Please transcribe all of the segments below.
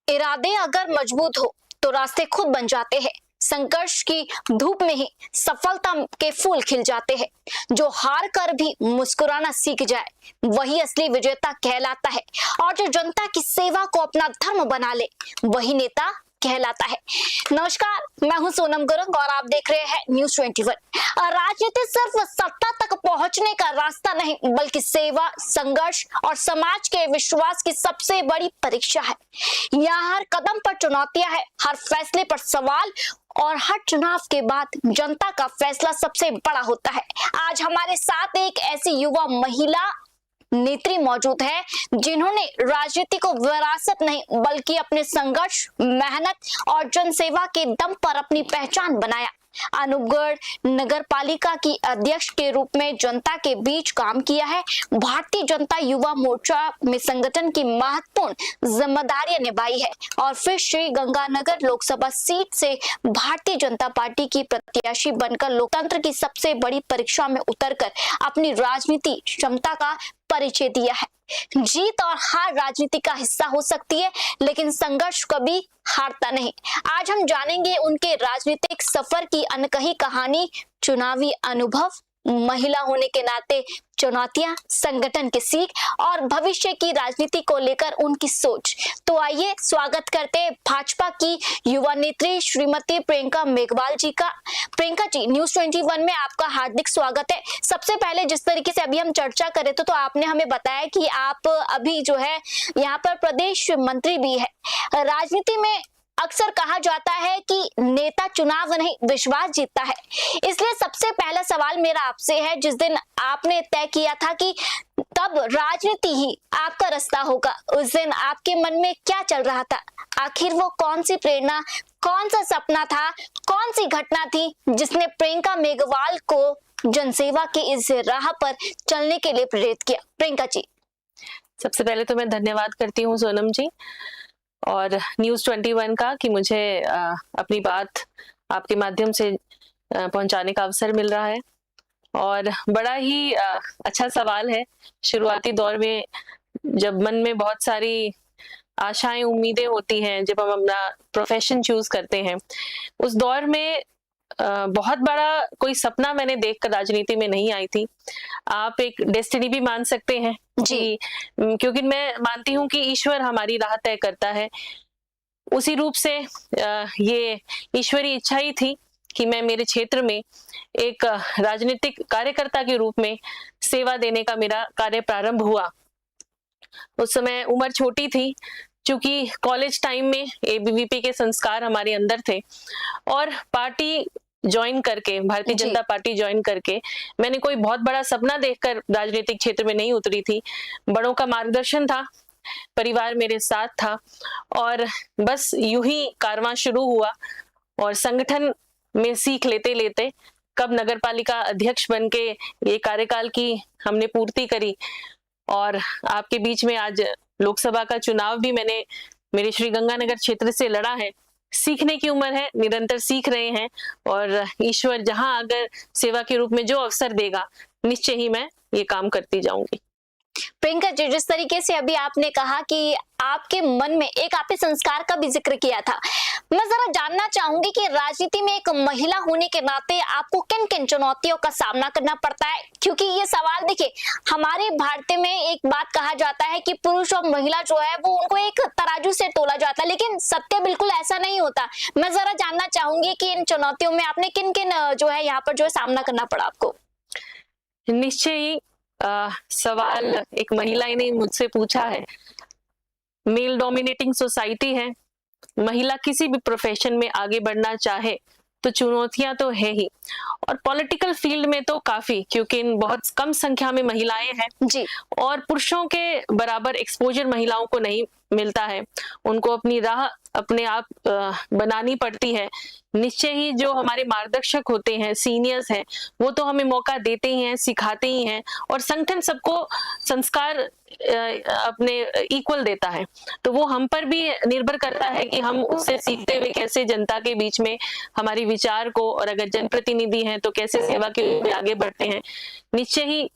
इरादे अगर मजबूत हो तो रास्ते खुद बन जाते हैं। संघर्ष की धूप में ही सफलता के फूल खिल जाते हैं। जो हार कर भी मुस्कुराना सीख जाए वही असली विजेता कहलाता है, और जो जनता की सेवा को अपना धर्म बना ले वही नेता कहलाता है। नमस्कार, मैं हूं सोनम गुरंग और आप देख रहे हैं न्यूज़ 21। राजनीति सिर्फ सत्ता तक पहुंचने का रास्ता नहीं, बल्कि सेवा, संघर्ष और समाज के विश्वास की सबसे बड़ी परीक्षा है। यहाँ हर कदम पर चुनौतियां है, हर फैसले पर सवाल, और हर चुनाव के बाद जनता का फैसला सबसे बड़ा होता है। आज हमारे साथ एक ऐसी युवा महिला नेत्री मौजूद है जिन्होंने राजनीति को विरासत नहीं बल्कि अपने संघर्ष, मेहनत और जनसेवा के दम पर अपनी पहचान बनाया। अनूपगढ़ नगर पालिका की अध्यक्ष के रूप में जनता के बीच काम किया है। भारतीय जनता युवा मोर्चा में संगठन की महत्वपूर्ण जिम्मेदारियां निभाई है और फिर श्री गंगानगर लोकसभा सीट से भारतीय जनता पार्टी की प्रत्याशी बनकर लोकतंत्र की सबसे बड़ी परीक्षा में उतरकर अपनी राजनीति क्षमता का परिचय दिया है। जीत और हार राजनीति का हिस्सा हो सकती है, लेकिन संघर्ष कभी हारता नहीं। आज हम जानेंगे उनके राजनीतिक सफर की अनकही कहानी, चुनावी अनुभव, महिला होने के नाते चुनौतियां, संगठन की सीख और भविष्य की राजनीति को लेकर उनकी सोच। तो आइए स्वागत करते हैं भाजपा की युवा नेत्री श्रीमती प्रियंका मेघवाल जी का। प्रियंका जी, न्यूज़ 21 में आपका हार्दिक स्वागत है। सबसे पहले जिस तरीके से अभी हम चर्चा कर रहे थे तो आपने हमें बताया कि आप अभी जो है यहाँ पर प्रदेश मंत्री भी है। राजनीति में अक्सर कहा जाता है कि नेता चुनाव नहीं विश्वास जीतता है, इसलिए सबसे पहला सवाल मेरा आपसे है, जिस दिन आपने तय किया था कि तब राजनीति ही आपका रास्ता होगा, उस दिन आपके मन में क्या चल रहा था? आखिर वो कौन सी प्रेरणा, कौन सा सपना था, कौन सी घटना थी जिसने प्रियंका मेघवाल को जनसेवा की इस राह पर चलने के लिए प्रेरित किया? प्रियंका जी, सबसे पहले तो मैं धन्यवाद करती हूँ सोनम जी और न्यूज़ 21 का कि मुझे अपनी बात आपके माध्यम से पहुंचाने का अवसर मिल रहा है। और बड़ा ही अच्छा सवाल है। शुरुआती दौर में जब मन में बहुत सारी आशाएं, उम्मीदें होती हैं, जब हम अपना प्रोफेशन चूज करते हैं, उस दौर में बहुत बड़ा कोई सपना मैंने देखकर राजनीति में नहीं आई थी। आप एक डेस्टिनी भी मान सकते हैं जी, क्योंकि मैं मानती हूँ कि ईश्वर हमारी राह तय करता है। उसी रूप से ये ईश्वरी इच्छा ही थी कि मैं मेरे क्षेत्र में एक राजनीतिक कार्यकर्ता के रूप में सेवा देने का मेरा कार्य प्रारंभ हुआ। उस समय उम्र छोटी थी, क्योंकि कॉलेज टाइम में एबीवीपी के संस्कार हमारे अंदर थे और पार्टी ज्वाइन करके, भारतीय जनता पार्टी ज्वाइन करके मैंने कोई बहुत बड़ा सपना देखकर राजनीतिक क्षेत्र में नहीं उतरी थी। बड़ों का मार्गदर्शन था, परिवार मेरे साथ था और बस यूं ही कारवां शुरू हुआ। और संगठन में सीख लेते लेते कब नगरपालिका अध्यक्ष बन के ये कार्यकाल की हमने पूर्ति करी, और आपके बीच में आज लोकसभा का चुनाव भी मैंने मेरे श्री गंगानगर क्षेत्र से लड़ा है। सीखने की उम्र है, निरंतर सीख रहे हैं और ईश्वर जहां अगर सेवा के रूप में जो अवसर देगा, निश्चय ही मैं ये काम करती जाऊंगी। प्रियंका जी, जिस तरीके से अभी आपने कहा कि आपके मन में एक आपने संस्कार का भी जिक्र किया था, मैं जरा जानना चाहूंगी कि राजनीति में एक महिला होने के नाते आपको किन किन चुनौतियों का सामना करना पड़ता है? क्योंकि ये सवाल देखिए, हमारे भारत में एक बात कहा जाता है कि पुरुष और महिला जो है वो उनको एक तराजू से तोला जाता है, लेकिन सत्य बिल्कुल ऐसा नहीं होता। मैं जरा जानना चाहूंगी कि इन चुनौतियों में आपने किन किन जो है यहाँ पर जो है सामना करना पड़ा आपको? निश्चय ही सवाल एक महिला ने मुझसे पूछा है। मेल डोमिनेटिंग सोसाइटी है, महिला किसी भी प्रोफेशन में आगे बढ़ना चाहे तो चुनौतियां तो है ही, और पॉलिटिकल फील्ड में तो काफी, क्योंकि बहुत कम संख्या में महिलाएं हैं जी, और पुरुषों के बराबर एक्सपोजर महिलाओं को नहीं मिलता है। उनको अपनी राह अपने आप बनानी पड़ती है। निश्चय ही जो हमारे मार्गदर्शक होते हैं, सीनियर्स हैं, वो तो हमें मौका देते ही हैं, सिखाते ही हैं, और संगठन सबको संस्कार अपने इक्वल देता है, तो वो हम पर भी निर्भर करता है कि हम उससे सीखते हुए कैसे जनता के बीच में हमारी विचार को, और अगर जनप्रतिनिधि हैं तो कैसे सेवा के रूप में आगे बढ़ते हैं। निश्चय ही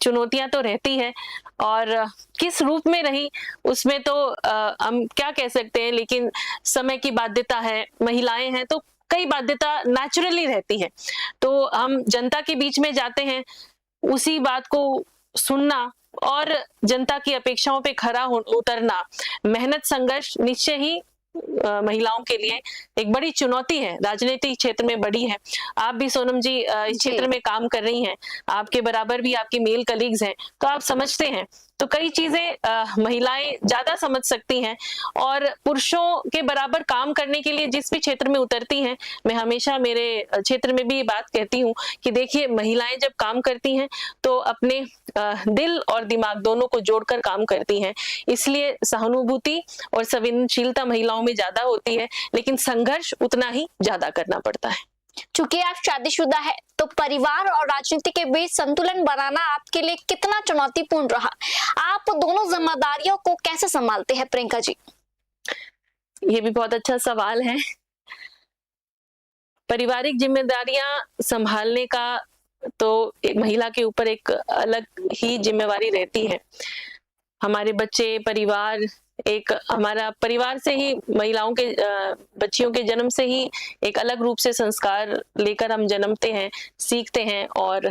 चुनौतियां तो रहती है, और किस रूप में रही उसमें तो हम क्या कह सकते हैं, लेकिन समय की बाध्यता है, महिलाएं हैं तो कई बाध्यता नेचुरली रहती है। तो हम जनता के बीच में जाते हैं, उसी बात को सुनना और जनता की अपेक्षाओं पे खरा उतरना, मेहनत संघर्ष निश्चय ही महिलाओं के लिए एक बड़ी चुनौती है, राजनीतिक क्षेत्र में बड़ी है। आप भी सोनम जी इस क्षेत्र में काम कर रही हैं, आपके बराबर भी आपके मेल कलीग्स हैं, तो आप समझते हैं। तो कई चीजें महिलाएं ज्यादा समझ सकती हैं, और पुरुषों के बराबर काम करने के लिए जिस भी क्षेत्र में उतरती हैं, मैं हमेशा मेरे क्षेत्र में भी ये बात कहती हूँ कि देखिए, महिलाएं जब काम करती हैं तो अपने दिल और दिमाग दोनों को जोड़कर काम करती हैं, इसलिए सहानुभूति और संवेदनशीलता महिलाओं में ज्यादा होती है, लेकिन संघर्ष उतना ही ज्यादा करना पड़ता है। चूंकि आप शादीशुदा है, तो परिवार और राजनीति के बीच संतुलन बनाना आपके लिए कितना चुनौतीपूर्ण रहा? आप दोनों जिम्मेदारियों को कैसे संभालते हैं प्रियंका जी? ये भी बहुत अच्छा सवाल है। पारिवारिक जिम्मेदारियां संभालने का तो एक महिला के ऊपर एक अलग ही जिम्मेवारी रहती है। हमारे बच्चे, परिवार, एक हमारा परिवार से ही, महिलाओं के बच्चियों के जन्म से ही एक अलग रूप से संस्कार लेकर हम जन्मते हैं, सीखते हैं, और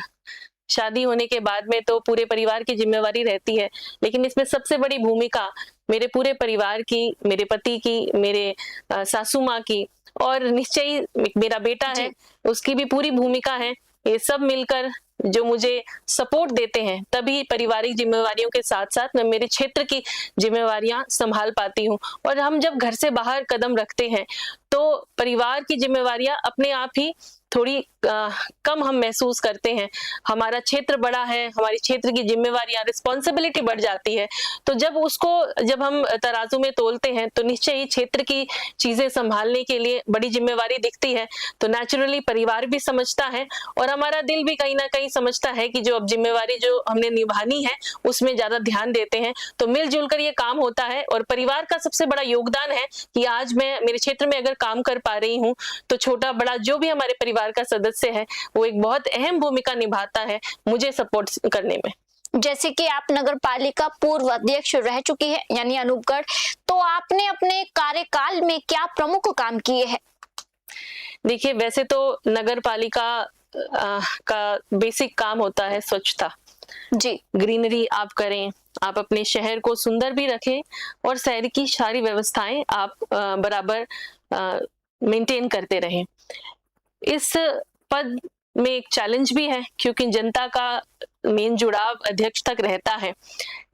शादी होने के बाद में तो पूरे परिवार की जिम्मेवारी रहती है। लेकिन इसमें सबसे बड़ी भूमिका मेरे पूरे परिवार की, मेरे पति की, मेरे सासू माँ की, और निश्चय ही मेरा बेटा है, उसकी भी पूरी भूमिका है। ये सब मिलकर जो मुझे सपोर्ट देते हैं, तभी पारिवारिक जिम्मेवारियों के साथ साथ मैं मेरे क्षेत्र की जिम्मेवारियां संभाल पाती हूँ। और हम जब घर से बाहर कदम रखते हैं तो परिवार की जिम्मेवारियां अपने आप ही थोड़ी कम हम महसूस करते हैं। हमारा क्षेत्र बड़ा है, हमारी क्षेत्र की जिम्मेवारियां, रिस्पॉन्सिबिलिटी बढ़ जाती है। तो जब हम तराजू में तोलते हैं तो निश्चय ही क्षेत्र की चीजें संभालने के लिए बड़ी जिम्मेवारी दिखती है। तो नेचुरली परिवार भी समझता है, और हमारा दिल भी कहीं ना कहीं समझता है कि जो अब जिम्मेवारी जो हमने निभानी है उसमें ज्यादा ध्यान देते हैं। तो मिलजुल कर ये काम होता है, और परिवार का सबसे बड़ा योगदान है कि आज मैं मेरे क्षेत्र में अगर काम कर पा रही हूँ, तो छोटा बड़ा जो भी हमारे परिवार का सदस्य है वो एक बहुत अहम भूमिका निभाता है मुझे सपोर्ट करने में। जैसे कि आप नगर पालिका पूर्व अध्यक्ष रह चुकी है, यानी अनूपगढ़, तो आपने अपने कार्यकाल में क्या प्रमुख काम किए हैं? देखिए, वैसे तो नगर पालिका का बेसिक काम होता है स्वच्छता जी। ग्रीनरी आप करें, आप अपने शहर को सुंदर भी रखें, और शहर की सारी व्यवस्थाएं आप बराबर मेंटेन करते रहें। इस पद में एक चैलेंज भी है, क्योंकि जनता का मेन जुड़ाव अध्यक्ष तक रहता है।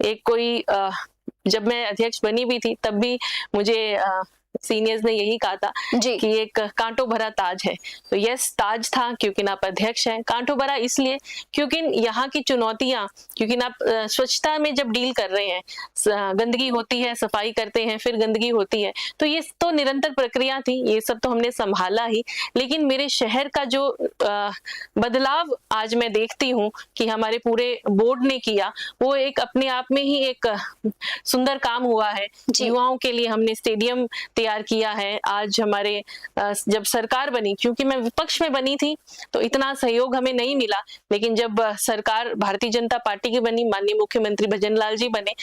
एक कोई जब मैं अध्यक्ष बनी भी थी तब भी मुझे सीनियर्स ने यही कहा था कि एक कांटों भरा ताज है। तो यस, ताज था, क्योंकि आप अध्यक्ष हैं। कांटों भरा इसलिए क्योंकि यहाँ की चुनौतियां, क्योंकि आप स्वच्छता में जब डील कर रहे हैं, गंदगी होती है, सफाई करते हैं, फिर गंदगी होती है, तो ये तो निरंतर प्रक्रिया थी, ये सब तो हमने संभाला ही। लेकिन मेरे शहर का जो बदलाव आज मैं देखती हूँ कि हमारे पूरे बोर्ड ने किया, वो एक अपने आप में ही एक सुंदर काम हुआ है। युवाओं के लिए हमने स्टेडियम तैयार किया है। आज हमारे जब सरकार बनी, क्योंकि मैं विपक्ष में बनी थी तो इतना सहयोग हमें नहीं मिला, लेकिन जब सरकार भारतीय जनता पार्टी की बनी, माननीय मुख्यमंत्री भजन लाल जी बने,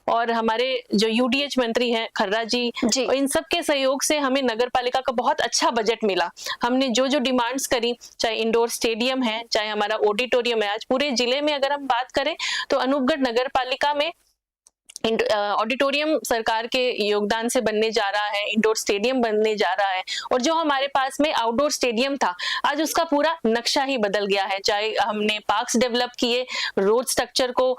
और हमारे जो यूडीएच मंत्री हैं खर्रा जी, और इन सब के सहयोग से हमें नगर पालिका का बहुत अच्छा बजट मिला। हमने जो जो डिमांड्स करी, चाहे इंडोर स्टेडियम है, चाहे हमारा ऑडिटोरियम है, आज पूरे जिले में अगर हम बात करें तो अनूपगढ़ नगर पालिका में ऑडिटोरियम सरकार के योगदान से बनने जा रहा है, इंडोर स्टेडियम बनने जा रहा है, और जो हमारे पास में आउटडोर स्टेडियम था, आज उसका पूरा नक्शा ही बदल गया है। चाहे हमने पार्क्स डेवलप किए, रोड स्ट्रक्चर को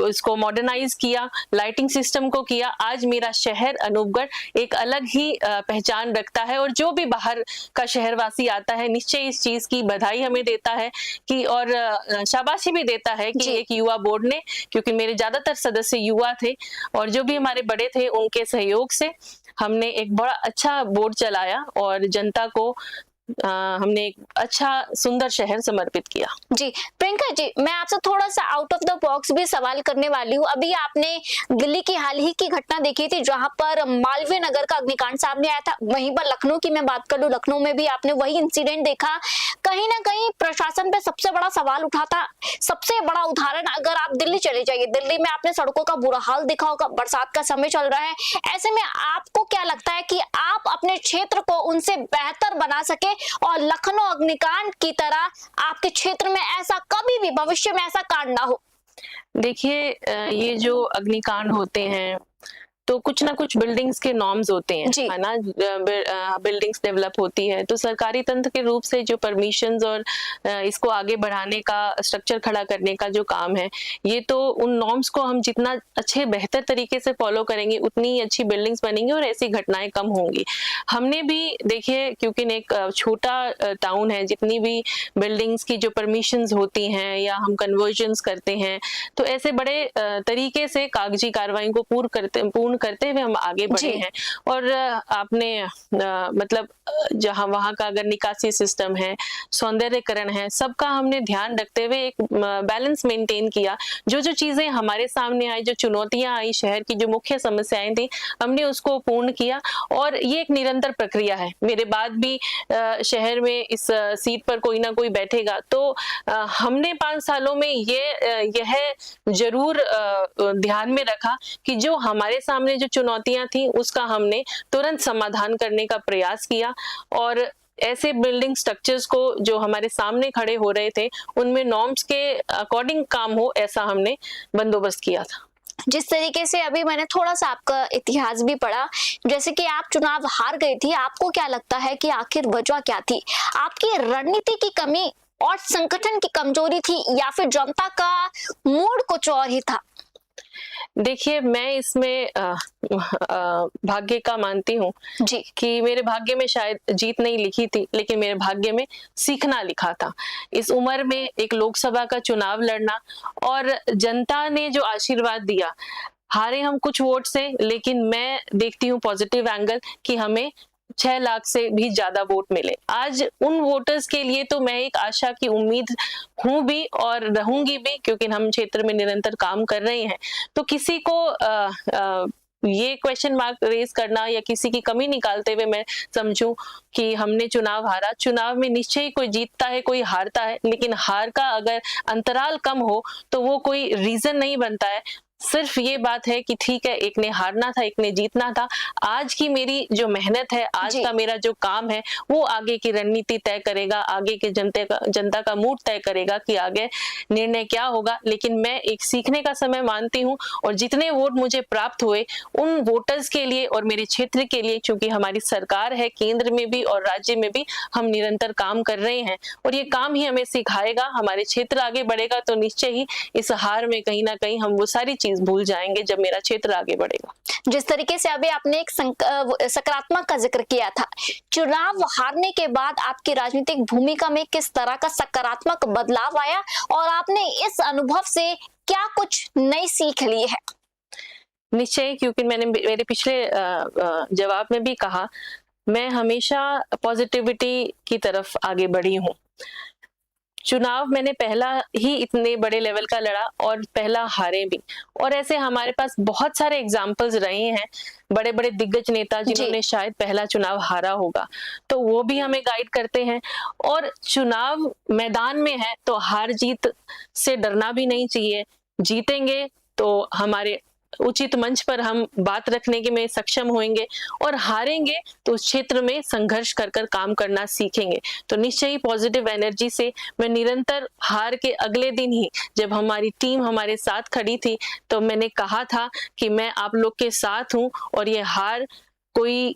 उसको मॉडर्नाइज किया, लाइटिंग सिस्टम को किया, आज मेरा शहर अनूपगढ़ एक अलग ही पहचान रखता है। और जो भी बाहर का शहरवासी आता है, निश्चय इस चीज की बधाई हमें देता है कि, और शाबाशी भी देता है कि एक युवा बोर्ड ने, क्योंकि मेरे ज्यादातर सदस्य युवा थे, और जो भी हमारे बड़े थे उनके सहयोग से हमने एक बड़ा अच्छा बोर्ड चलाया, और जनता को हमने एक अच्छा सुंदर शहर समर्पित किया। जी प्रियंका जी, मैं आपसे थोड़ा सा आउट ऑफ द बॉक्स भी सवाल करने वाली हूँ। अभी आपने दिल्ली की हाल ही की घटना देखी थी जहां पर मालवीय नगर का अग्निकांड सामने आया था। वहीं पर लखनऊ की मैं बात कर लूं, लखनऊ में भी आपने वही इंसिडेंट देखा। कहीं ना कहीं प्रशासन पे सबसे बड़ा सवाल उठा था। सबसे बड़ा उदाहरण, अगर आप दिल्ली चले जाइए, दिल्ली में आपने सड़कों का बुरा हाल देखा होगा। बरसात का समय चल रहा है, ऐसे में आपको क्या लगता है कि आप अपने क्षेत्र को उनसे बेहतर बना सके और लखनऊ अग्निकांड की तरह आपके क्षेत्र में ऐसा कभी भी भविष्य में ऐसा कांड ना हो? देखिए, ये जो अग्निकांड होते हैं तो कुछ ना कुछ बिल्डिंग्स के नॉर्म्स होते हैं, जी। है ना। बिल्डिंग्स डेवलप होती है तो सरकारी तंत्र के रूप से जो परमिशंस और इसको आगे बढ़ाने का, स्ट्रक्चर खड़ा करने का जो काम है, ये तो उन नॉर्म्स को हम जितना अच्छे बेहतर तरीके से फॉलो करेंगे उतनी अच्छी बिल्डिंग्स बनेंगी और ऐसी घटनाएं कम होंगी। हमने भी देखिए, क्योंकि एक छोटा टाउन है, जितनी भी बिल्डिंग्स की जो परमिशंस होती हैं या हम कन्वर्जन्स करते हैं, तो ऐसे बड़े तरीके से कागजी कार्रवाई को पूर्ण करते हुए हम आगे बढ़े हैं। और आपने मतलब जहां वहां का अगर निकासी सिस्टम है, सौंदर्यकरण है, सबका हमने ध्यान रखते हुए एक बैलेंस मेंटेन किया। जो जो चीजें हमारे सामने आई, जो चुनौतियां आई, शहर की जो मुख्य समस्याएं थी, हमने उसको पूर्ण किया। और ये एक निरंतर प्रक्रिया है। मेरे बाद भी शहर में इस सीट पर कोई ना कोई बैठेगा, तो हमने 5 सालों में यह जरूर ध्यान में रखा कि जो हमारे सामने जो चुनौतियां थी उसका हमने तुरंत समाधान करने का प्रयास किया। और ऐसे बिल्डिंग स्ट्रक्चर्स को जो हमारे सामने खड़े हो रहे थे, उनमें नॉर्म्स के अकॉर्डिंग काम हो, ऐसा हमने बंदोबस्त किया था। जिस तरीके से अभी मैंने थोड़ा सा आपका इतिहास भी पढ़ा, जैसे कि आप चुनाव हार गई थी, आपको क्या लगता है कि आखिर वजह क्या थी? आपकी रणनीति की कमी और संगठन की कमजोरी थी, या फिर जनता का मूड कुछ और ही था? देखिए, मैं इसमें भाग्य का मानती हूँ जी। कि मेरे भाग्य में शायद जीत नहीं लिखी थी, लेकिन मेरे भाग्य में सीखना लिखा था। इस उम्र में एक लोकसभा का चुनाव लड़ना, और जनता ने जो आशीर्वाद दिया, हारे हम कुछ वोट से, लेकिन मैं देखती हूँ पॉजिटिव एंगल कि हमें 6 लाख से भी ज्यादा वोट मिले। आज उन वोटर्स के लिए तो मैं एक आशा की उम्मीद हूं भी और रहूंगी भी, क्योंकि हम क्षेत्र में निरंतर काम कर रहे हैं। तो किसी को ये क्वेश्चन मार्क रेज करना या किसी की कमी निकालते हुए मैं समझूं कि हमने चुनाव हारा, चुनाव में निश्चय ही कोई जीतता है, कोई हारता है, लेकिन हार का अगर अंतराल कम हो तो वो कोई रीजन नहीं बनता है। सिर्फ ये बात है कि ठीक है, एक ने हारना था, एक ने जीतना था। आज की मेरी जो मेहनत है, आज का मेरा जो काम है, वो आगे की रणनीति तय करेगा, आगे के जनता का मूड तय करेगा कि आगे निर्णय क्या होगा। लेकिन मैं एक सीखने का समय मानती हूँ, और जितने वोट मुझे प्राप्त हुए उन वोटर्स के लिए और मेरे क्षेत्र के लिए, क्योंकि हमारी सरकार है केंद्र में भी और राज्य में भी, हम निरंतर काम कर रहे हैं। और ये काम ही हमें सिखाएगा, हमारे क्षेत्र आगे बढ़ेगा तो निश्चय ही इस हार में कहीं ना कहीं हम वो सारी चीज भूल जाएंगे जब मेरा क्षेत्र आगे बढ़ेगा। जिस तरीके से अभी आपने एक सकारात्मक का जिक्र किया था, चुनाव हारने के बाद आपकी राजनीतिक भूमिका में किस तरह का सकारात्मक बदलाव आया, और आपने इस अनुभव से क्या कुछ नई सीख ली है? निश्चय, क्योंकि मैंने मेरे पिछले जवाब में भी कहा, मैं हमेशा पॉजिटिविटी की तरफ आगे बढ़ी हूँ। चुनाव मैंने पहला ही इतने बड़े लेवल का लड़ा और पहला हारे भी, और ऐसे हमारे पास बहुत सारे एग्जाम्पल्स रहे हैं, बड़े बड़े दिग्गज नेता जिन्होंने शायद पहला चुनाव हारा होगा, तो वो भी हमें गाइड करते हैं। और चुनाव मैदान में है तो हार जीत से डरना भी नहीं चाहिए। जीतेंगे तो हमारे उचित मंच पर हम बात रखने के में सक्षम होंगे, और हारेंगे तो उस क्षेत्र में संघर्ष कर कर काम करना सीखेंगे। तो निश्चय ही पॉजिटिव एनर्जी से मैं निरंतर, हार के अगले दिन ही जब हमारी टीम हमारे साथ खड़ी थी, तो मैंने कहा था कि मैं आप लोग के साथ हूं, और ये हार कोई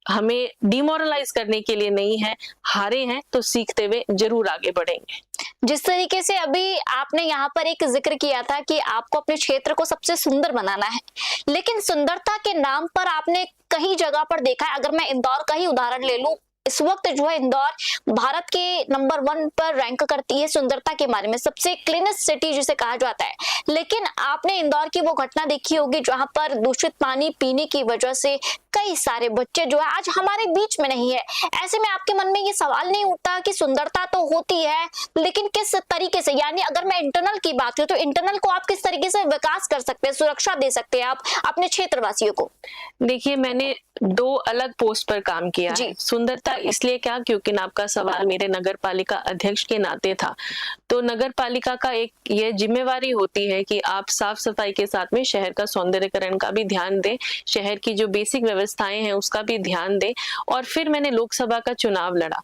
हमें डिमोरलाइज करने के लिए नहीं है। हारे हैं तो सीखते हुए जरूर आगे बढ़ेंगे। जिस तरीके से अभी आपने यहाँ पर एक जिक्र किया था कि आपको अपने क्षेत्र को सबसे सुंदर बनाना है, लेकिन सुंदरता के नाम पर आपने कई जगह पर देखा है, अगर मैं इंदौर का ही उदाहरण ले लूं, इस वक्त जो है इंदौर भारत के नंबर 1 पर रैंक करती है सुंदरता के बारे में, सबसे क्लीनेस्ट सिटी जिसे कहा जाता है। लेकिन आपने इंदौर की वो घटना देखी होगी जहां पर दूषित पानी पीने की वजह से कई सारे बच्चे जो है आज हमारे बीच में नहीं है। ऐसे में आपके मन में ये सवाल नहीं उठता कि सुंदरता तो होती है लेकिन किस तरीके से, यानी अगर मैं इंटरनल की बात करूं तो इंटरनल को आप किस तरीके से विकास कर सकते हैं, सुरक्षा दे सकते हैं आप अपने क्षेत्रवासियों को? देखिए, मैंने 2 अलग पोस्ट पर काम किया है। सुंदरता इसलिए क्या, क्योंकि आपका सवाल मेरे नगर पालिका अध्यक्ष के नाते था। तो नगर पालिका का एक ये जिम्मेवारी होती है कि आप साफ सफाई के साथ में शहर का सौंदर्यकरण का भी ध्यान दें, शहर की जो बेसिक व्यवस्थाएं हैं उसका भी ध्यान दें। और फिर मैंने लोकसभा का चुनाव लड़ा,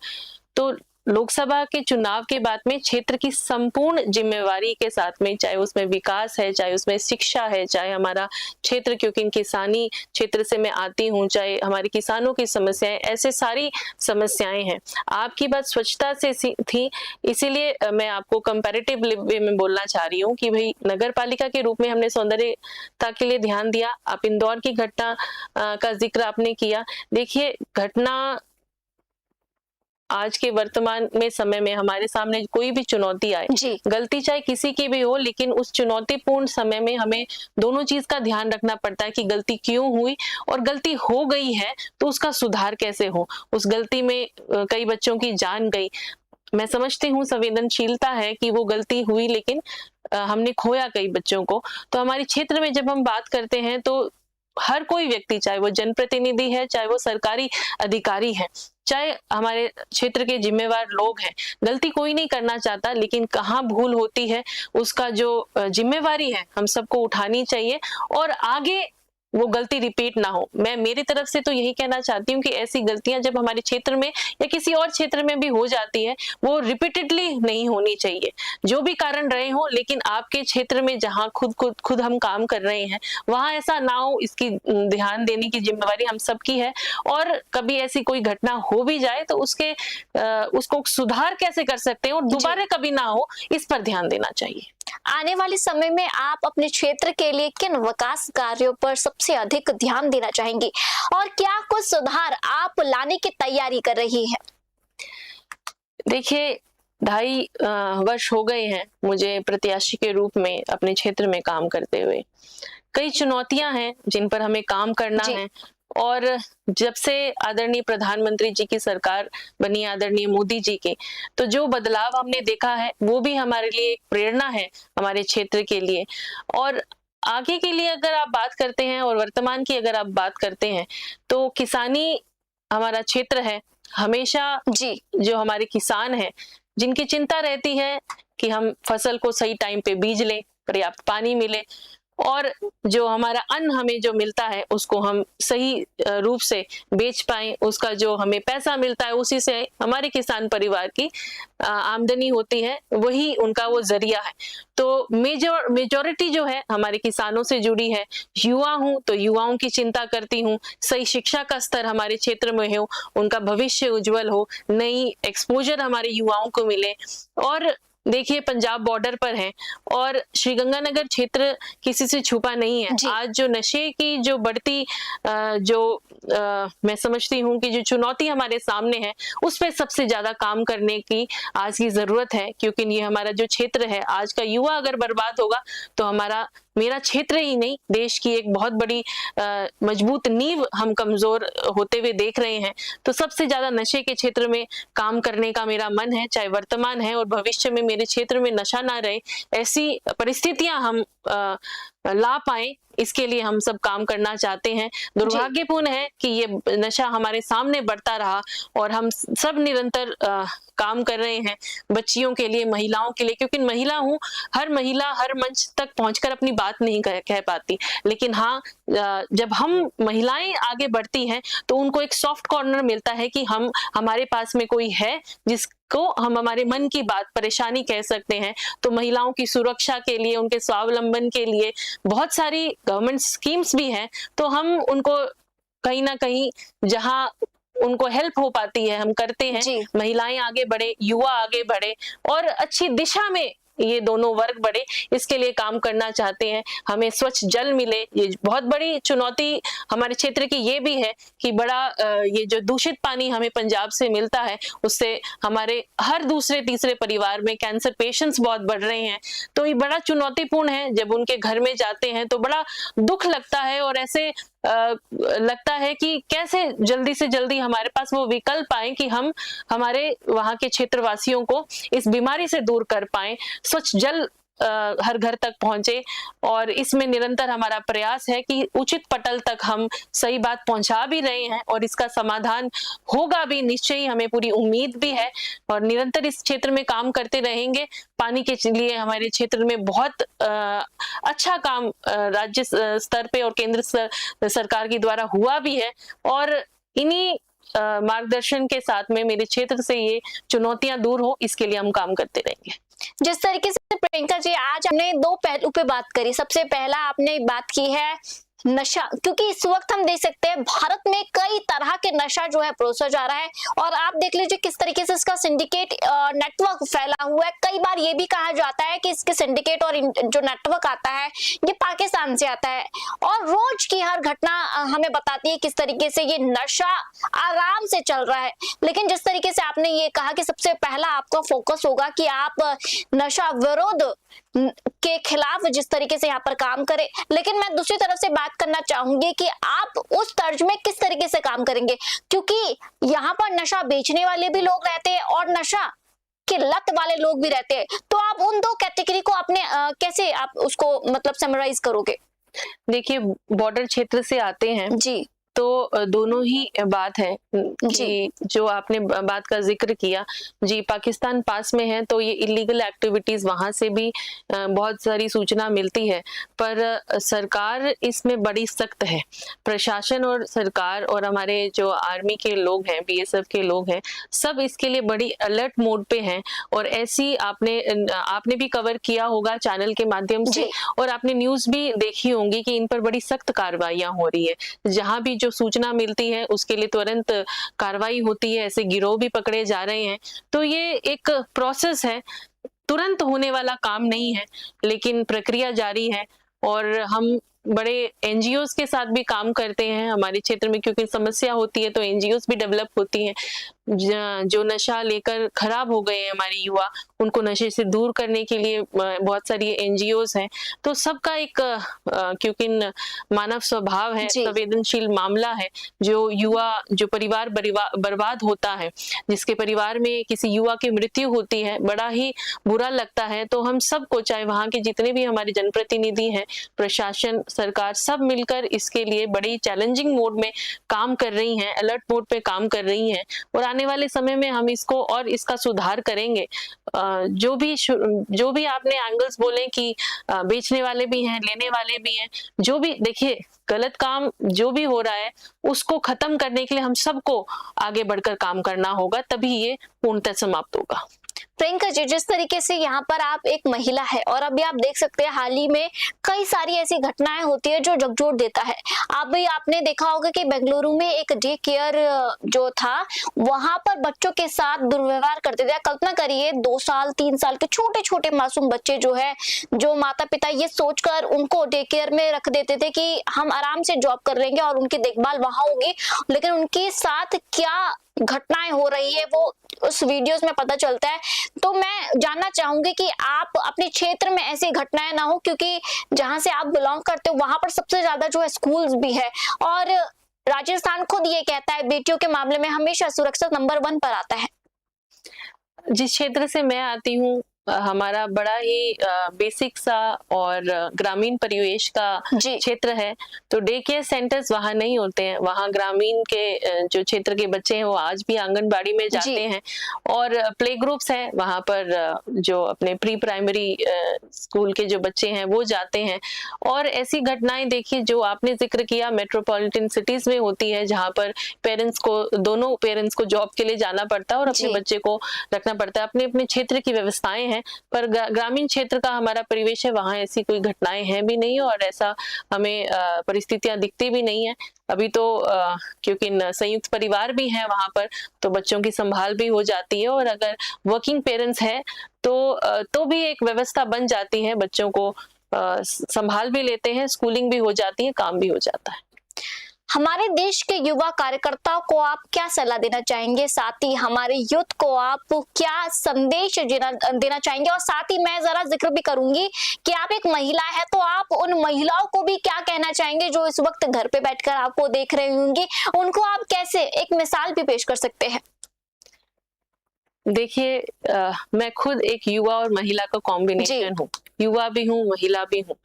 तो लोकसभा के चुनाव के बाद में क्षेत्र की संपूर्ण जिम्मेवारी के साथ में, चाहे उसमें विकास है, चाहे उसमें शिक्षा है, चाहे हमारा क्षेत्र, क्योंकि किसानी क्षेत्र से मैं आती हूँ, चाहे हमारे किसानों की समस्याएं, ऐसे सारी समस्याएं हैं। आपकी बात स्वच्छता से थी, इसीलिए मैं आपको कंपैरेटिव वे में बोलना चाह रही हूँ कि भाई नगर पालिका के रूप में हमने सौंदर्यता के लिए ध्यान दिया। आप इंदौर की घटना का जिक्र आपने किया। देखिए, घटना आज के वर्तमान में समय में हमारे सामने कोई भी चुनौती आए, गलती चाहे किसी की भी हो, लेकिन उस चुनौतीपूर्ण समय में हमें दोनों चीज का ध्यान रखना पड़ता है कि गलती क्यों हुई, और गलती हो गई है तो उसका सुधार कैसे हो। उस गलती में कई बच्चों की जान गई। मैं समझती हूँ संवेदनशीलता है कि वो गलती हुई, लेकिन हमने खोया कई बच्चों को। तो हमारे क्षेत्र में जब हम बात करते हैं तो हर कोई व्यक्ति, चाहे वो जनप्रतिनिधि है, चाहे वो सरकारी अधिकारी है, चाहे हमारे क्षेत्र के जिम्मेवार लोग हैं, गलती कोई नहीं करना चाहता, लेकिन कहाँ भूल होती है उसका जो जिम्मेवारी है हम सबको उठानी चाहिए और आगे वो गलती रिपीट ना हो। मैं मेरी तरफ से तो यही कहना चाहती हूँ कि ऐसी गलतियां जब हमारे क्षेत्र में या किसी और क्षेत्र में भी हो जाती है, वो रिपीटेडली नहीं होनी चाहिए, जो भी कारण रहे हो। लेकिन आपके क्षेत्र में जहाँ खुद हम काम कर रहे हैं वहां ऐसा ना हो, इसकी ध्यान देने की जिम्मेवारी हम सबकी है। और कभी ऐसी कोई घटना हो भी जाए तो उसको सुधार कैसे कर सकते हैं और दोबारा कभी ना हो, इस पर ध्यान देना चाहिए। आने वाले समय में आप अपने क्षेत्र के लिए किन विकास कार्यों पर सबसे अधिक ध्यान देना चाहेंगी और क्या कुछ सुधार आप लाने की तैयारी कर रही हैं? देखिए, 2.5 वर्ष हो गए हैं मुझे प्रत्याशी के रूप में अपने क्षेत्र में काम करते हुए। कई चुनौतियां हैं जिन पर हमें काम करना है, और जब से आदरणीय प्रधानमंत्री जी की सरकार बनी, आदरणीय मोदी जी की, तो जो बदलाव हमने देखा है वो भी हमारे लिए एक प्रेरणा है हमारे क्षेत्र के लिए। और आगे के लिए अगर आप बात करते हैं और वर्तमान की अगर आप बात करते हैं तो किसानी हमारा क्षेत्र है। हमेशा जो हमारे किसान हैं जिनकी चिंता रहती है कि हम फसल को सही टाइम पे बीज लें, पर्याप्त पानी मिले, और जो हमारा अन्न हमें जो मिलता है उसको हम सही रूप से बेच पाएं, उसका जो हमें पैसा मिलता है उसी से हमारे किसान परिवार की आमदनी होती है, वही उनका वो जरिया है। तो मेजॉरिटी जो है हमारे किसानों से जुड़ी है। युवा हूं तो युवाओं की चिंता करती हूँ, सही शिक्षा का स्तर हमारे क्षेत्र में हो, उनका भविष्य उज्जवल हो, नई एक्सपोजर हमारे युवाओं को मिले। और देखिए, पंजाब बॉर्डर पर है और श्रीगंगानगर क्षेत्र किसी से छुपा नहीं है। आज जो नशे की जो बढ़ती मैं समझती हूँ कि जो चुनौती हमारे सामने है उस पर सबसे ज्यादा काम करने की आज की जरूरत है, क्योंकि ये हमारा जो क्षेत्र है, आज का युवा अगर बर्बाद होगा तो मेरा क्षेत्र ही नहीं, देश की एक बहुत बड़ी मजबूत नींव हम कमजोर होते हुए देख रहे हैं। तो सबसे ज्यादा नशे के क्षेत्र में काम करने का मेरा मन है, चाहे वर्तमान है और भविष्य में मेरे क्षेत्र में नशा ना रहे, ऐसी परिस्थितियां हम ला पाए, इसके लिए हम सब काम करना चाहते हैं। दुर्भाग्यपूर्ण है कि ये नशा हमारे सामने बढ़ता रहा और हम सब निरंतर काम कर रहे हैं बच्चियों के लिए, महिलाओं के लिए, क्योंकि महिला हूँ, हर महिला हर मंच तक पहुंचकर अपनी बात नहीं कह पाती। लेकिन हाँ, जब हम महिलाएं आगे बढ़ती हैं तो उनको एक सॉफ्ट कॉर्नर मिलता है कि हमारे पास में कोई है जिसको हम हमारे मन की बात, परेशानी कह सकते हैं। तो महिलाओं की सुरक्षा के लिए, उनके स्वावलंबन के लिए बहुत सारी गवर्नमेंट स्कीम्स भी हैं, तो हम उनको कहीं ना कहीं जहां उनको हेल्प हो पाती है हम करते हैं। महिलाएं आगे बढ़े, युवा आगे बढ़े और अच्छी दिशा में ये दोनों वर्ग बढ़े, इसके लिए काम करना चाहते हैं। हमें स्वच्छ जल मिले, ये बहुत बड़ी चुनौती हमारे क्षेत्र की ये भी है कि बड़ा ये जो दूषित पानी हमें पंजाब से मिलता है, उससे हमारे हर दूसरे तीसरे परिवार में कैंसर पेशेंट्स बहुत बढ़ रहे हैं। तो ये बड़ा चुनौतीपूर्ण है। जब उनके घर में जाते हैं तो बड़ा दुख लगता है और ऐसे लगता है कि कैसे जल्दी से जल्दी हमारे पास वो विकल्प आए कि हम हमारे वहां के क्षेत्रवासियों को इस बीमारी से दूर कर पाए, स्वच्छ जल हर घर तक पहुंचे। और इसमें निरंतर हमारा प्रयास है कि उचित पटल तक हम सही बात पहुंचा भी रहे हैं और इसका समाधान होगा भी, निश्चय ही हमें पूरी उम्मीद भी है और निरंतर इस क्षेत्र में काम करते रहेंगे। पानी के लिए हमारे क्षेत्र में बहुत अच्छा काम राज्य स्तर पे और केंद्र सरकार के द्वारा हुआ भी है और इन्हीं मार्गदर्शन के साथ में मेरे क्षेत्र से ये चुनौतियां दूर हो, इसके लिए हम काम करते रहेंगे। जिस तरीके से प्रियंका जी आज हमने दो पहलू पे बात करी, सबसे पहला आपने बात की है नशा, क्योंकि इस वक्त हम देख सकते हैं भारत में कई तरह के नशा जो है परोसा जा रहा है और आप देख लीजिए किस तरीके से इसका सिंडिकेट नेटवर्क फैला हुआ है। कई बार ये भी कहा जाता है कि इसके सिंडिकेट और जो नेटवर्क आता है ये पाकिस्तान से आता है और रोज की हर घटना हमें बताती है किस तरीके से ये नशा आराम से चल रहा है। लेकिन जिस तरीके से आपने ये कहा कि सबसे पहला आपका फोकस होगा कि आप नशा विरोध के खिलाफ जिस तरीके से यहाँ पर काम करें, लेकिन मैं दूसरी तरफ से बात करना चाहूंगी कि आप उस तर्ज में किस तरीके से काम करेंगे, क्योंकि यहाँ पर नशा बेचने वाले भी लोग रहते हैं और नशा के लत वाले लोग भी रहते हैं। तो आप उन दो कैटेगरी को अपने कैसे आप उसको मतलब समराइज करोगे? देखिए, बॉर्डर क्षेत्र से आते हैं जी, तो दोनों ही बात है कि जो आपने बात का जिक्र किया, जी पाकिस्तान पास में है तो ये इलीगल एक्टिविटीज वहां से भी बहुत सारी सूचना मिलती है, पर सरकार इसमें बड़ी सख्त है। प्रशासन और सरकार और हमारे जो आर्मी के लोग हैं, बीएसएफ के लोग हैं, सब इसके लिए बड़ी अलर्ट मोड पे हैं और ऐसी आपने भी कवर किया होगा चैनल के माध्यम से और आपने न्यूज भी देखी होंगी कि इन पर बड़ी सख्त कार्रवाइयां हो रही है। जहां भी जो सूचना मिलती है उसके लिए तुरंत कार्रवाई होती है, ऐसे गिरोह भी पकड़े जा रहे हैं। तो ये एक प्रोसेस है, तुरंत होने वाला काम नहीं है, लेकिन प्रक्रिया जारी है और हम बड़े एनजीओज के साथ भी काम करते हैं हमारे क्षेत्र में, क्योंकि समस्या होती है तो एनजीओज भी डेवलप होती हैं। जो नशा लेकर खराब हो गए हैं हमारे युवा, उनको नशे से दूर करने के लिए बहुत सारी एनजीओज हैं। तो सबका एक क्योंकि मानव स्वभाव है, संवेदनशील मामला है। जो परिवार बर्बाद होता है, जिसके परिवार में किसी युवा की मृत्यु होती है, बड़ा ही बुरा लगता है। तो हम सबको, चाहे वहाँ के जितने भी हमारे जनप्रतिनिधि हैं, प्रशासन, सरकार, सब मिलकर इसके लिए बड़ी चैलेंजिंग मोड में काम कर रही हैं, अलर्ट मोड पे काम कर रही हैं और आने वाले समय में हम इसको और इसका सुधार करेंगे। जो भी आपने एंगल्स बोले कि बेचने वाले भी हैं, लेने वाले भी हैं, जो भी देखिए गलत काम जो भी हो रहा है उसको खत्म करने के लिए हम सबको आगे बढ़कर काम करना होगा, तभी ये पूर्णतः समाप्त होगा। प्रियंका जी, जिस तरीके से यहाँ पर आप एक महिला है और अभी आप देख सकते हैं हाल ही में कई सारी ऐसी घटनाएं होती है जो झकझोर देता है। आपने देखा होगा कि बेंगलुरु में एक डे केयर जो था वहां पर बच्चों के साथ दुर्व्यवहार करते थे। कल्पना करिए 2 साल 3 साल के छोटे छोटे मासूम बच्चे जो है, जो माता पिता ये सोचकर उनको डे केयर में रख देते थे कि हम आराम से जॉब कर लेंगे और उनकी देखभाल वहां होगी, लेकिन उनके साथ क्या घटनाएं हो रही है वो उस वीडियोस में पता चलता है। तो मैं जानना चाहूंगी कि आप अपने क्षेत्र में ऐसी घटनाएं ना हो, क्योंकि जहां से आप बिलोंग करते हो वहां पर सबसे ज्यादा जो है स्कूल्स भी है और राजस्थान खुद ये कहता है बेटियों के मामले में हमेशा सुरक्षा नंबर 1 पर आता है। जिस क्षेत्र से मैं आती हूँ, हमारा बड़ा ही बेसिक सा और ग्रामीण परिवेश का क्षेत्र है, तो डे केयर सेंटर्स वहाँ नहीं होते हैं। वहाँ ग्रामीण के जो क्षेत्र के बच्चे हैं वो आज भी आंगनबाड़ी में जाते हैं और प्ले ग्रुप्स हैं वहाँ पर, जो अपने प्री प्राइमरी स्कूल के जो बच्चे हैं वो जाते हैं। और ऐसी घटनाएं देखिए जो आपने जिक्र किया मेट्रोपॉलिटन सिटीज में होती है, जहाँ पर दोनों पेरेंट्स को जॉब के लिए जाना पड़ता है और अपने बच्चे को रखना पड़ता है। अपने अपने क्षेत्र की व्यवस्थाएं हैं, हैं, पर ग्रामीण क्षेत्र का हमारा परिवेश है, वहाँ ऐसी कोई घटनाएं हैं भी नहीं और ऐसा हमें परिस्थितियां दिखती भी नहीं है अभी तो, क्योंकि संयुक्त परिवार भी है वहाँ पर, तो बच्चों की संभाल भी हो जाती है और अगर वर्किंग पेरेंट्स है तो भी एक व्यवस्था बन जाती है, बच्चों को संभाल भी लेते हैं, स्कूलिंग भी हो जाती है, काम भी हो जाता है। हमारे देश के युवा कार्यकर्ताओं को आप क्या सलाह देना चाहेंगे, साथ ही हमारे यूथ को आप क्या संदेश देना चाहेंगे, और साथ ही मैं जरा जिक्र भी करूंगी कि आप एक महिला है तो आप उन महिलाओं को भी क्या कहना चाहेंगे जो इस वक्त घर पे बैठकर आपको देख रही होंगी, उनको आप कैसे एक मिसाल भी पेश कर सकते हैं? देखिए, मैं खुद एक युवा और महिला का कॉम्बिनेशन हूँ, युवा भी हूँ, महिला भी हूँ,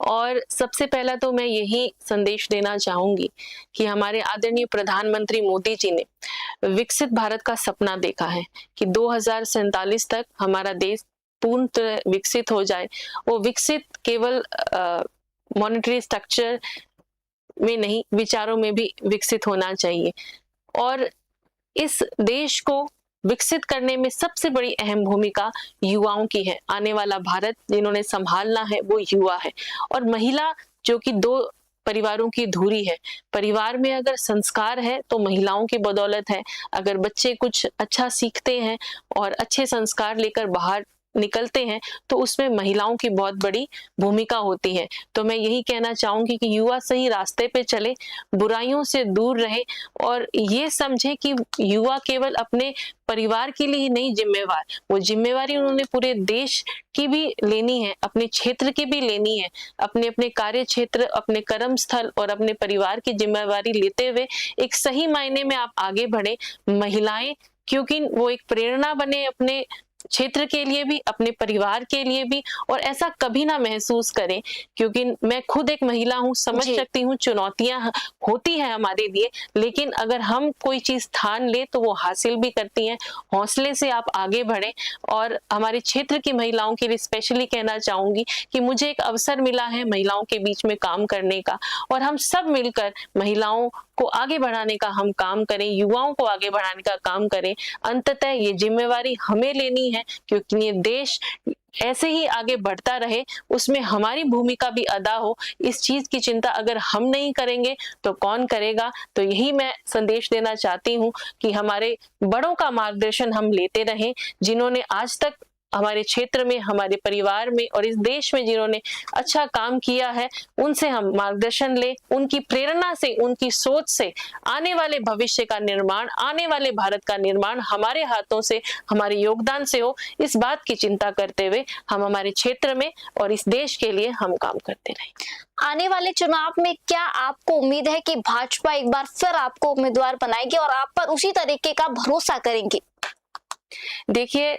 और सबसे पहला तो मैं यही संदेश देना चाहूंगी कि हमारे आदरणीय प्रधानमंत्री मोदी जी ने विकसित भारत का सपना देखा है कि 2047 तक हमारा देश पूर्णतः विकसित हो जाए। वो विकसित केवल मॉनेटरी स्ट्रक्चर में नहीं, विचारों में भी विकसित होना चाहिए, और इस देश को विकसित करने में सबसे बड़ी अहम भूमिका युवाओं की है। आने वाला भारत जिन्होंने संभालना है वो युवा है, और महिला जो कि दो परिवारों की धुरी है। परिवार में अगर संस्कार है तो महिलाओं की बदौलत है, अगर बच्चे कुछ अच्छा सीखते हैं और अच्छे संस्कार लेकर बाहर निकलते हैं तो उसमें महिलाओं की बहुत बड़ी भूमिका होती है। तो मैं यही कहना चाहूंगी कि युवा सही रास्ते पे चले, बुराइयों से दूर रहे, और ये समझे कि युवा केवल अपने परिवार के लिए ही नहीं जिम्मेवार, वो जिम्मेवारी उन्होंने पूरे देश की भी लेनी है, अपने क्षेत्र की भी लेनी है, अपने अपने कार्य क्षेत्र, अपने कर्म स्थल और अपने परिवार की जिम्मेवारी लेते हुए एक सही मायने में आप आगे बढ़े महिलाएं, क्योंकि वो एक प्रेरणा बने अपने क्षेत्र के लिए भी, अपने परिवार के लिए भी, और ऐसा कभी ना महसूस करें, क्योंकि मैं खुद एक महिला हूँ, समझ सकती हूँ चुनौतियां होती हैं हमारे लिए, लेकिन अगर हम कोई चीज ठान ले तो वो हासिल भी करती हैं। हौसले से आप आगे बढ़ें, और हमारे क्षेत्र की महिलाओं के लिए स्पेशली कहना चाहूंगी कि मुझे एक अवसर मिला है महिलाओं के बीच में काम करने का, और हम सब मिलकर महिलाओं को आगे बढ़ाने का हम काम करें, युवाओं को आगे बढ़ाने का काम करें। अंततः ये जिम्मेवारी हमें लेनी है, क्योंकि ये देश ऐसे ही आगे बढ़ता रहे, उसमें हमारी भूमिका भी अदा हो। इस चीज की चिंता अगर हम नहीं करेंगे तो कौन करेगा? तो यही मैं संदेश देना चाहती हूँ कि हमारे बड़ों का मार्गदर्शन हम लेते रहें, जिन्होंने आज तक हमारे क्षेत्र में, हमारे परिवार में और इस देश में जिन्होंने अच्छा काम किया है, उनसे हम मार्गदर्शन ले, उनकी प्रेरणा से, उनकी सोच से आने वाले भविष्य का निर्माण, आने वाले भारत का निर्माण हमारे हाथों से, हमारे योगदान से हो, इस बात की चिंता करते हुए हम हमारे क्षेत्र में और इस देश के लिए हम काम करते रहें। आने वाले चुनाव में क्या आपको उम्मीद है कि भाजपा एक बार फिर आपको उम्मीदवार बनाएगी और आप पर उसी तरीके का भरोसा करेंगी? देखिए,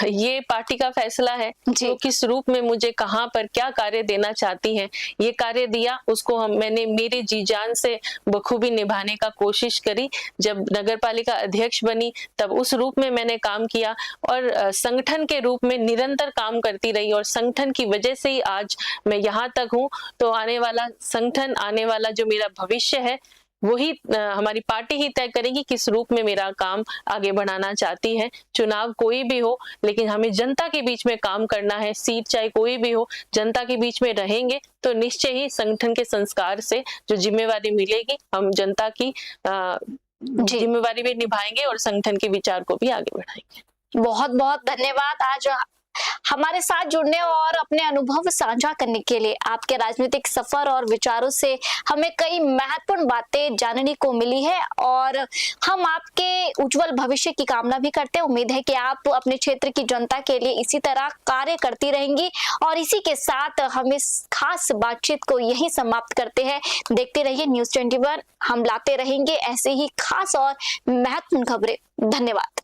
ये पार्टी का फैसला है जो किस रूप में मुझे कहां पर क्या कार्य देना चाहती है, ये कार्य दिया उसको मैंने मेरे जी जान से बखूबी निभाने का कोशिश करी। जब नगर पालिका अध्यक्ष बनी तब उस रूप में मैंने काम किया, और संगठन के रूप में निरंतर काम करती रही, और संगठन की वजह से ही आज मैं यहाँ तक हूँ। तो आने वाला संगठन, आने वाला जो मेरा भविष्य है, वही हमारी पार्टी ही तय करेगी किस रूप में मेरा काम आगे बढ़ाना चाहती है। चुनाव कोई भी हो, लेकिन हमें जनता के बीच में काम करना है। सीट चाहे कोई भी हो, जनता के बीच में रहेंगे तो निश्चय ही संगठन के संस्कार से जो जिम्मेवारी मिलेगी, हम जनता की जिम्मेवारी भी निभाएंगे और संगठन के विचार को भी आगे बढ़ाएंगे। बहुत बहुत धन्यवाद आज हमारे साथ जुड़ने और अपने अनुभव साझा करने के लिए। आपके राजनीतिक सफर और विचारों से हमें कई महत्वपूर्ण बातें जानने को मिली है, और हम आपके उज्जवल भविष्य की कामना भी करते हैं। उम्मीद है कि आप अपने क्षेत्र की जनता के लिए इसी तरह कार्य करती रहेंगी, और इसी के साथ हम इस खास बातचीत को यही समाप्त करते हैं। देखते रहिए News 21, हम लाते रहेंगे ऐसे ही खास और महत्वपूर्ण खबरें। धन्यवाद।